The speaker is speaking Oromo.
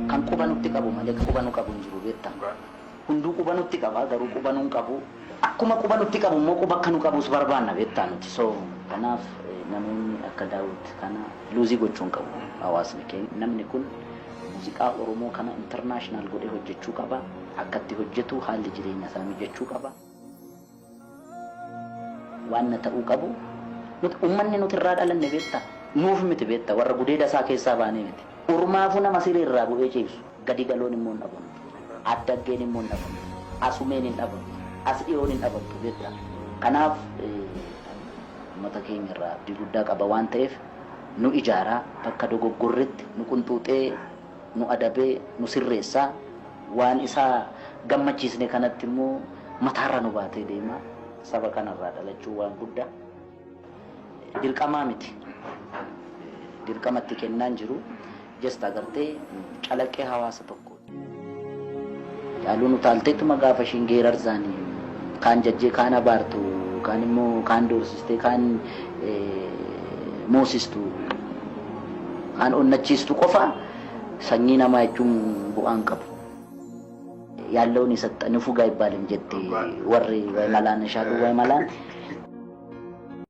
kan qubanutti qabu malee qubanu qabu hin jiru beektaa. Hunduu qubanutti qaba garuu qubanuun qabu. Akkuma qubanutti qabu immoo quba akkanu qabus barbaanna beektaa nuti. So kanaaf namoonni akka Daawit kana luuzii gochuun qabu hawaasni keenya. Namni kun muuziqaa Oromoo kana internaashinaal godhee hojjechuu qaba. Akkatti hojjetu haalli jireenya isaa mijachuu qaba. Waan ta'uu qabu uummanni nuti irraa dhalanne beektaa. Nuuf miti beektaa warra gudeeda isaa keessaa baanee miti. Urmaafu nama siree irraa bu'ee ciibsu gadi galoon immoo hin dhabamu. Addaggeen immoo hin dhabamu. Asumeen hin dhabamu. As dhiyoon hin dhabamtu beektaa. Kanaaf uummata keenya irraa abdii guddaa qaba waan ta'eef nu ijaaraa bakka dogoggorretti nu qunxuuxee nu adabee nu sirreessaa waan isaa gammachiisne kanatti immoo mataarra nu baatee deema. Saba kanarraa dhalachuu waan guddaa dirqamaa miti. Dirqamatti kennaan jiru just agartee calaqqee hawaasa tokko. Yaaluun utaalteettuma gaafa ishiin geerarsaanii kaan jajjee kaan abaartu kaan immoo kaan doorsistee kaan moosistu kaan onnachiistu qofa sanyii namaa jechuun bu'aan qabu. ያለውን የሰጠን ፉጋ ይባል እንጀት ወሬ ወይ ማላን ሻዱ ወይ ማላን